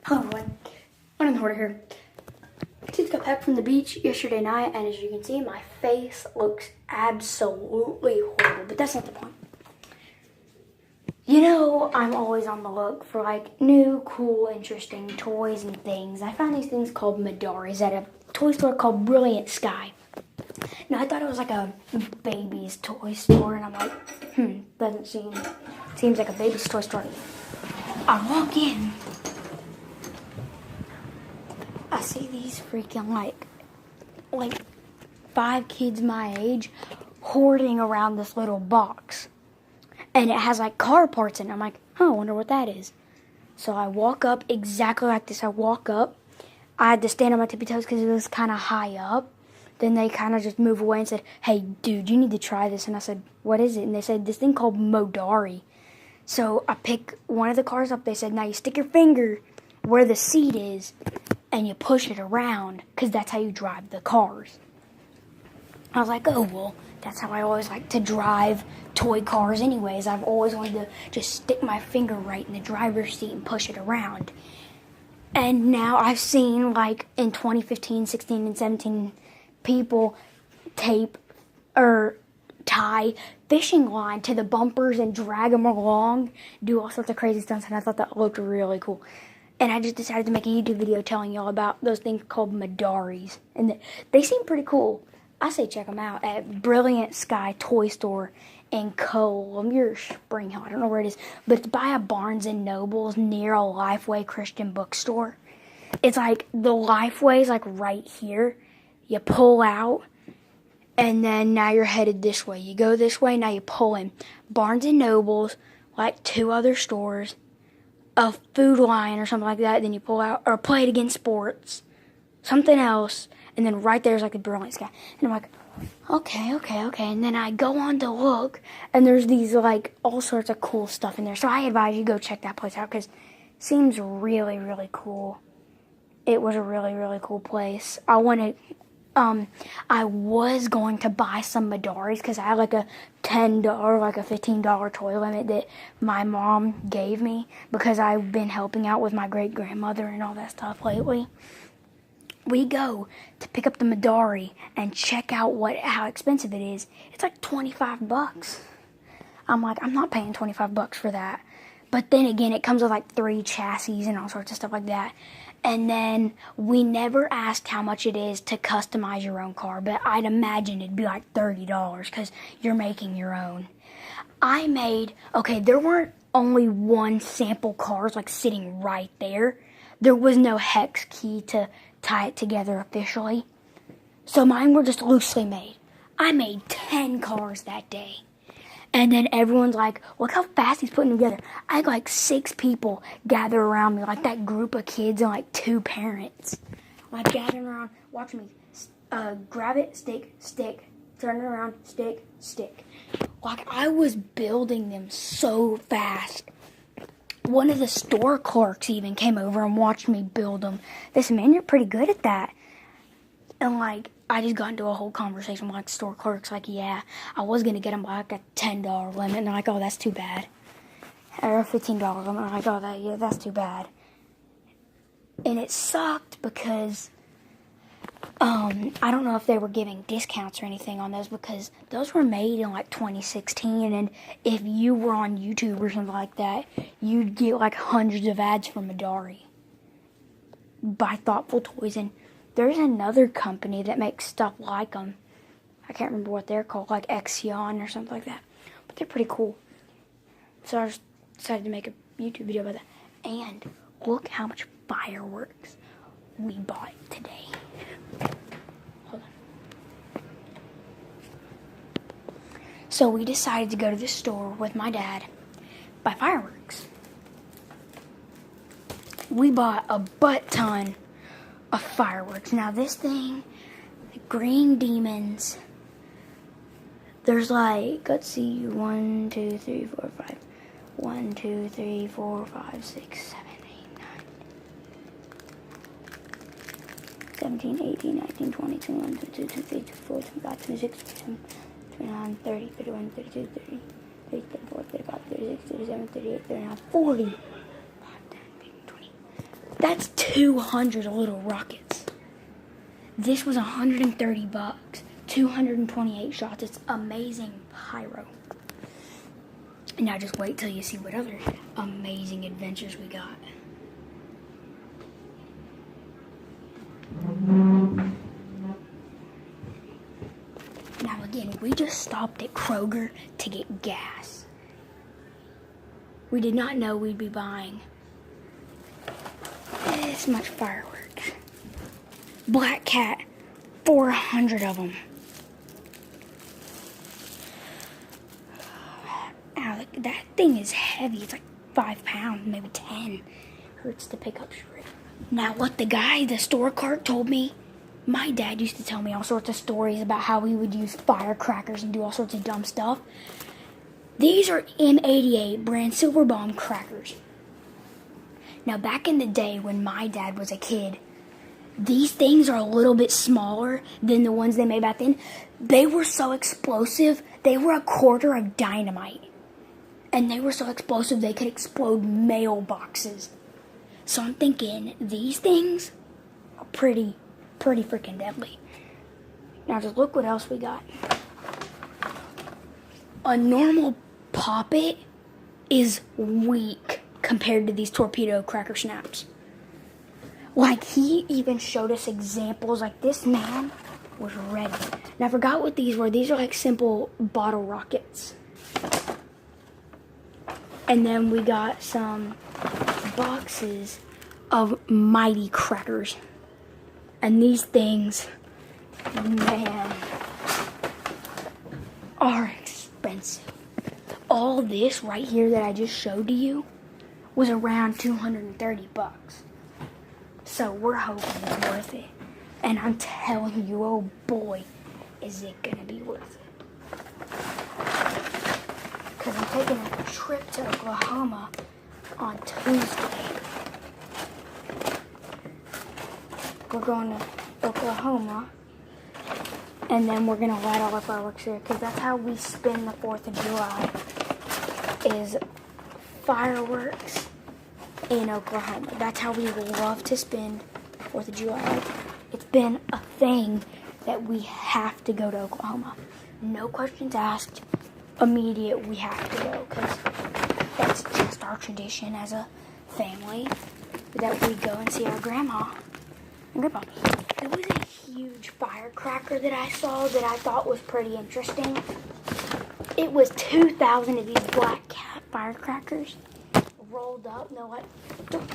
Hello everyone, I'm Modarri here. Just got back from the beach yesterday night, and as you can see, my face looks absolutely horrible, but that's not the point. You know, I'm always on the look for like new, cool, interesting toys and things. I found these things called Modarris at a toy store called Brilliant Sky. Now, I thought it was like a baby's toy store, and I'm like, seems like a baby's toy store. I walk in. I see these freaking like 5 kids my age hoarding around this little box. And it has like car parts in it. I'm like, I wonder what that is. So I walk up exactly like this. I walk up. I had to stand on my tippy toes because it was kind of high up. Then they kind of just move away and said, hey, dude, you need to try this. And I said, what is it? And they said, this thing called Modarri. So I pick one of the cars up. They said, now you stick your finger where the seat is and you push it around because that's how you drive the cars. I was like, oh, well, that's how I always like to drive toy cars anyways. I've always wanted to just stick my finger right in the driver's seat and push it around. And now I've seen, like, in 2015, 16, and 17, people tape or tie fishing line to the bumpers and drag them along, do all sorts of crazy stunts, and I thought that looked really cool. And I just decided to make a YouTube video telling y'all about those things called Modarris. And they seem pretty cool. I say check them out at Brilliant Sky Toy Store in Columbia, Spring Hill. I don't know where it is. But it's by a Barnes & Noble's near a Lifeway Christian bookstore. It's like the Lifeway's like right here. You pull out. And then now you're headed this way. You go this way, now you pull in. Barnes & Noble's, like 2 other stores, a Food Line or something like that, then you pull out, or Play It Again Sports, something else, and then right there's like the Brilliant Sky. And I'm like, okay. And then I go on to look, and there's these like all sorts of cool stuff in there. So I advise you go check that place out because it seems really, really cool. It was a really, really cool place. I was going to buy some Modarris because I had like a $10, like a $15 toy limit that my mom gave me because I've been helping out with my great-grandmother and all that stuff lately. We go to pick up the Modarri and check out how expensive it is. It's like $25. I'm like, I'm not paying $25 for that. But then again, it comes with like 3 chassis and all sorts of stuff like that. And then we never asked how much it is to customize your own car, but I'd imagine it'd be like $30 because you're making your own. There weren't only one sample cars like sitting right there. There was no hex key to tie it together officially. So mine were just loosely made. I made 10 cars that day. And then everyone's like, look how fast he's putting them together. I had like 6 people gather around me, like that group of kids and like 2 parents. Like gathering around, watching me grab it, stick, turn it around, stick. Like I was building them so fast. One of the store clerks even came over and watched me build them. They said, man, you're pretty good at that. And like, I just got into a whole conversation with like store clerks, like, yeah, I was going to get them by like a $10 limit, and they're like, oh, that's too bad. Or a $15 limit, I'm like, oh, that's too bad. And it sucked because, I don't know if they were giving discounts or anything on those because those were made in like 2016, and if you were on YouTube or something like that, you'd get like hundreds of ads from Modarri by Thoughtful Toys, and there's another company that makes stuff like them. I can't remember what they're called, like Exion or something like that. But they're pretty cool. So I just decided to make a YouTube video about that. And look how much fireworks we bought today. Hold on. So we decided to go to the store with my dad, buy fireworks. We bought a butt ton of fireworks. Now this thing, the green demons, there's like, let's see, 1, 2, 3, 4, 5, 1, 2, 3, 4, 5, 6, 7, 8, 9, 17, 18, 19, 20, 21, 22, 23, 24, 25, 26, 27, 29, 30, 31, 32, 30, 34, 35, 36, 37, 38, 39, 40. That's 200 little rockets. This was $130. 228 shots. It's amazing pyro. Now just wait till you see what other amazing adventures we got. Now again, we just stopped at Kroger to get gas. We did not know we'd be buying this much fireworks. Black Cat, 400 of them. Ow, that thing is heavy. It's like 5 pounds, maybe 10. Hurts to pick up straight. Now what the store clerk told me, my dad used to tell me all sorts of stories about how he would use firecrackers and do all sorts of dumb stuff. These are M88 brand Silver Bomb crackers. Now back in the day when my dad was a kid, these things are a little bit smaller than the ones they made back then. They were so explosive, they were a quarter of dynamite. And they were so explosive they could explode mailboxes. So I'm thinking these things are pretty freaking deadly. Now just look what else we got. A normal poppet is weak compared to these torpedo cracker snaps. Like, he even showed us examples. Like, this man was ready. And I forgot what these were. These are like simple bottle rockets. And then we got some boxes of mighty crackers. And these things, man, are expensive. All this right here that I just showed to you was around $230. So we're hoping it's worth it. And I'm telling you, oh boy, is it gonna be worth it. Because I'm taking a trip to Oklahoma on Tuesday. We're going to Oklahoma, and then we're gonna light all our fireworks here, because that's how we spend the 4th of July, is fireworks in Oklahoma. That's how we love to spend 4th of July. It's been a thing that we have to go to Oklahoma. No questions asked. Immediate, we have to go, because that's just our tradition as a family, that we go and see our grandma and grandpa. There was a huge firecracker that I saw that I thought was pretty interesting. It was 2,000 of these Black Cat firecrackers rolled up. No, like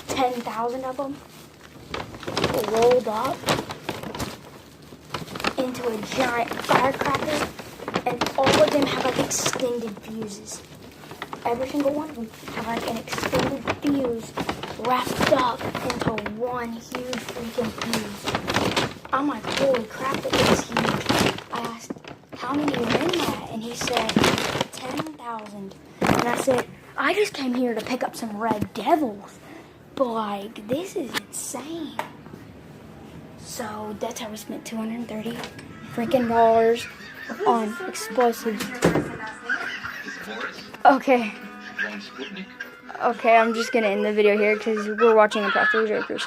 10,000 of them rolled up into a giant firecracker, and all of them have like extended fuses. Every single one of them have like an extended fuse wrapped up into one huge freaking fuse. I'm like, holy crap, that is huge. I asked, how many are in that? And he said, 10,000. And I said, I just came here to pick up some Red Devils, but like, this is insane. So that's how we spent $230 freaking dollars on explosives. Okay, I'm just gonna end the video here because we're watching Impractical Jokers.